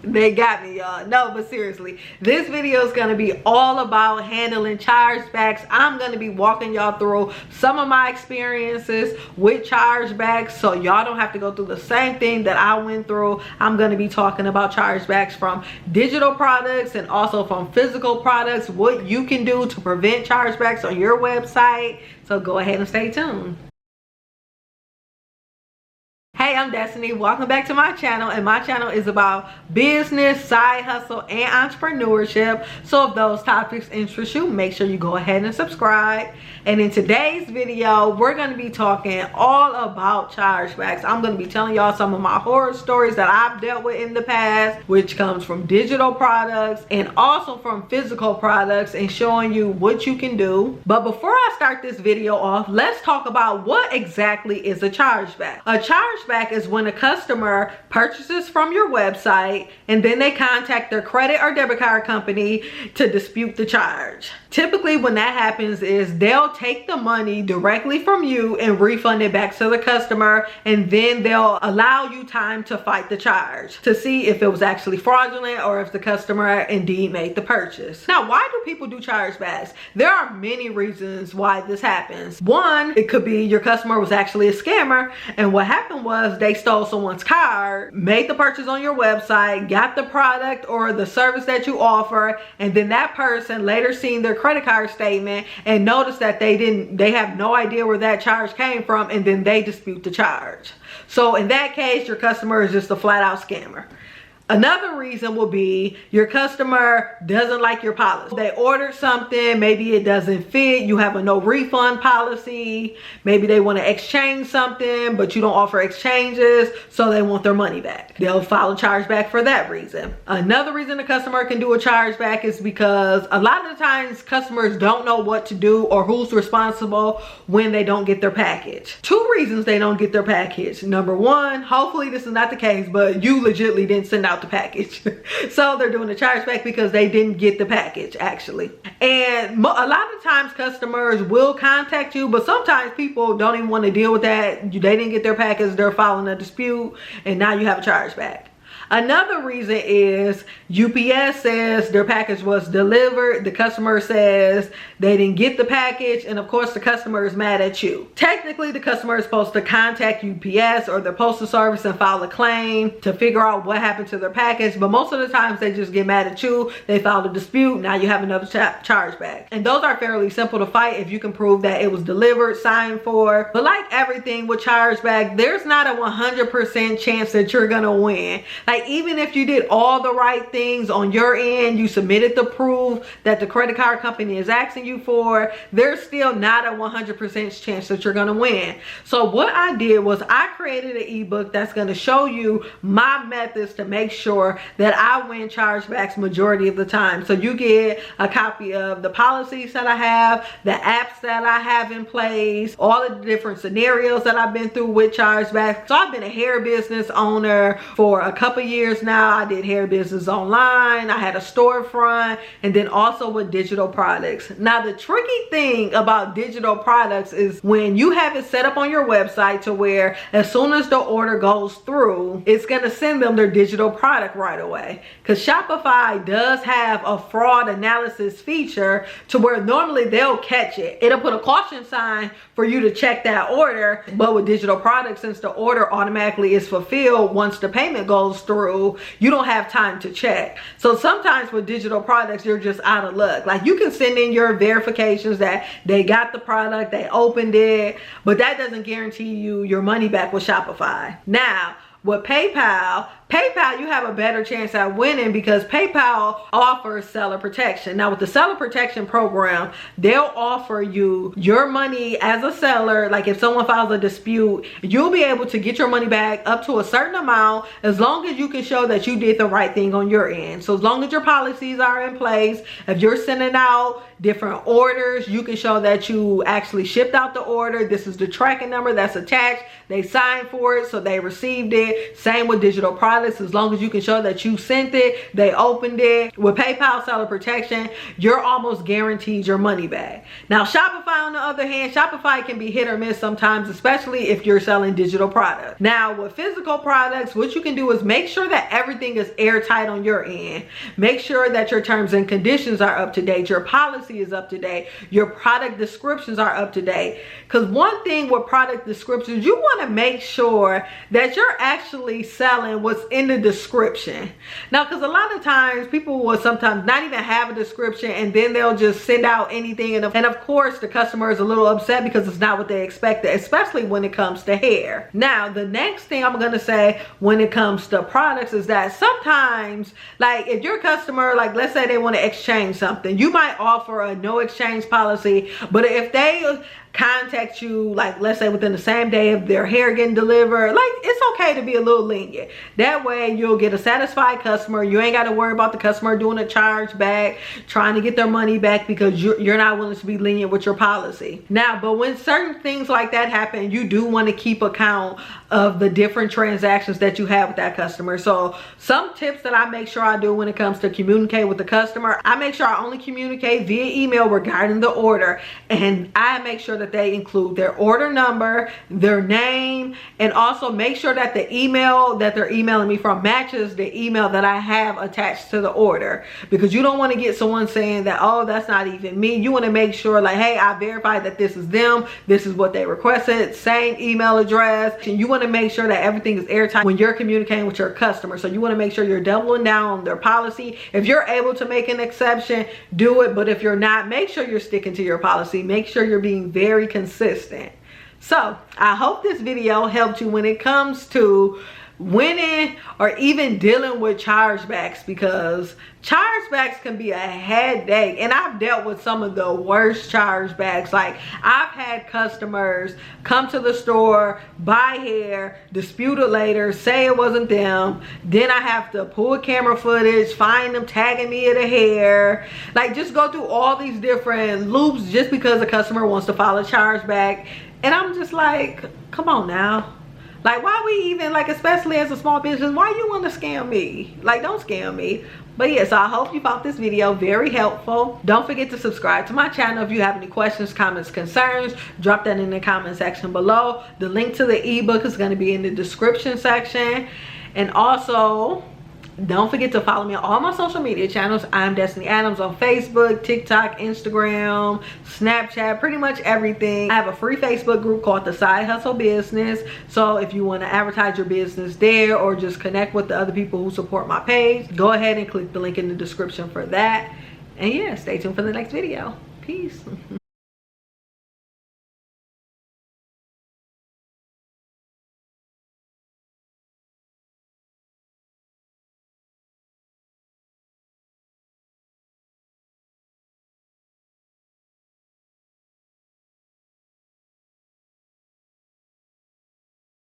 They got me, y'all. No, but seriously, this video is going to be all about handling chargebacks. I'm going to be walking y'all through some of my experiences with chargebacks, so y'all don't have to go through the same thing that I went through. I'm going to be talking about chargebacks from digital products and also from physical products, what you can do to prevent chargebacks on your website. So go ahead and stay tuned. Hey, I'm Destiny. Welcome back to my channel, and my channel is about business, side hustle, and entrepreneurship. So if those topics interest you, make sure you go ahead and subscribe. And in today's video, we're going to be talking all about chargebacks. I'm going to be telling y'all some of my horror stories that I've dealt with in the past, which comes from digital products and also from physical products, and showing you what you can do. But before I start this video off, let's talk about what exactly is a chargeback. A chargeback is when a customer purchases from your website and then they contact their credit or debit card company to dispute the charge. Typically when that happens is they'll take the money directly from you and refund it back to the customer, and then they'll allow you time to fight the charge to see if it was actually fraudulent or if the customer indeed made the purchase. Now, why do people do chargebacks? There are many reasons why this happens. One, it could be your customer was actually a scammer, and what happened was they stole someone's card, made the purchase on your website, got the product or the service that you offer, and then that person later seen their credit card statement and noticed that they have no idea where that charge came from, and then they dispute the charge. So in that case, your customer is just a flat out scammer. Another reason will be your customer doesn't like your policy. They ordered something, maybe it doesn't fit, you have a no refund policy, maybe they want to exchange something but you don't offer exchanges, so they want their money back. They'll file a chargeback for that reason. Another reason a customer can do a chargeback is because a lot of the times customers don't know what to do or who's responsible when they don't get their package. Two reasons they don't get their package. Number one, hopefully this is not the case, but you legitimately didn't send out the package. So they're doing a chargeback because they didn't get the package actually. And a lot of times customers will contact you, but sometimes people don't even want to deal with that. They didn't get their package, they're filing a dispute, and now you have a chargeback. Another reason is UPS says their package was delivered. The customer says they didn't get the package, and of course the customer is mad at you. Technically, the customer is supposed to contact UPS or their postal service and file a claim to figure out what happened to their package, but most of the times they just get mad at you. They file a dispute. Now you have another chargeback. And those are fairly simple to fight if you can prove that it was delivered, signed for. But like everything with chargeback, there's not a 100% chance that you're gonna win. Like, even if you did all the right things on your end, you submitted the proof that the credit card company is asking you for, there's still not a 100% chance that you're gonna win. So what I did was I created an ebook that's gonna show you my methods to make sure that I win chargebacks majority of the time. So you get a copy of the policies that I have, the apps that I have in place, all of the different scenarios that I've been through with chargebacks. So I've been a hair business owner for a couple years now. I did hair business online, I had a storefront, and then also with digital products. Now the tricky thing about digital products is when you have it set up on your website to where as soon as the order goes through, it's going to send them their digital product right away. Because Shopify does have a fraud analysis feature to where normally they'll catch it. It'll put a caution sign for you to check that order, but with digital products, since the order automatically is fulfilled once the payment goes through, you don't have time to check. So sometimes with digital products, you're just out of luck. Like, you can send in your verifications that they got the product, they opened it, but that doesn't guarantee you your money back with Shopify. Now, with PayPal, you have a better chance at winning because PayPal offers seller protection. Now with the seller protection program, they'll offer you your money as a seller. Like if someone files a dispute, you'll be able to get your money back up to a certain amount as long as you can show that you did the right thing on your end. So as long as your policies are in place, if you're sending out different orders, you can show that you actually shipped out the order. This is the tracking number that's attached. They signed for it, so they received it. Same with digital products. products, as long as you can show that you sent it, they opened it. With PayPal seller protection, you're almost guaranteed your money back. Now Shopify, on the other hand, Shopify can be hit or miss sometimes, especially if you're selling digital products. Now with physical products, what you can do is make sure that everything is airtight on your end. Make sure that your terms and conditions are up to date, your policy is up to date, your product descriptions are up to date. Because one thing with product descriptions, you want to make sure that you're actually selling what's in the description. Now, because a lot of times people will sometimes not even have a description, and then they'll just send out anything, and of course the customer is a little upset because it's not what they expected, especially when it comes to hair. Now the next thing I'm gonna say when it comes to products is that sometimes, like if your customer, like let's say they want to exchange something, you might offer a no exchange policy, but if they contact you, like let's say within the same day of their hair getting delivered, like it's okay to be a little lenient. That way you'll get a satisfied customer. You ain't got to worry about the customer doing a charge back, trying to get their money back because you're not willing to be lenient with your policy. Now, but when certain things like that happen, you do want to keep account of the different transactions that you have with that customer. So some tips that I make sure I do when it comes to communicate with the customer, I make sure I only communicate via email regarding the order, and I make sure that they include their order number, their name, and also make sure that the email that they're emailing me from matches the email that I have attached to the order, because you don't want to get someone saying that, oh, that's not even me. You want to make sure like, hey, I verified that this is them, this is what they requested, same email address. And you want to make sure that everything is airtight when you're communicating with your customer. So you want to make sure you're doubling down on their policy. If you're able to make an exception, do it, but if you're not, make sure you're sticking to your policy. Make sure you're being very consistent. So I hope this video helped you when it comes to winning or even dealing with chargebacks, because chargebacks can be a headache, and I've dealt with some of the worst chargebacks. Like I've had customers come to the store, buy hair, dispute it later, say it wasn't them, then I have to pull camera footage, find them tagging me in the hair, like just go through all these different loops just because the customer wants to file a chargeback. And I'm just like, come on now. Like, why we even, like, especially as a small business, why you want to scam me? Like, don't scam me. But yeah, so I hope you found this video very helpful. Don't forget to subscribe to my channel. If you have any questions, comments, concerns, drop that in the comment section below. The link to the ebook is going to be in the description section. And also, don't forget to follow me on all my social media channels. I'm Destiny Adams on Facebook, TikTok, Instagram, Snapchat, pretty much everything. I have a free Facebook group called The Side Hustle Business. So if you want to advertise your business there or just connect with the other people who support my page, go ahead and click the link in the description for that. And yeah, stay tuned for the next video. Peace.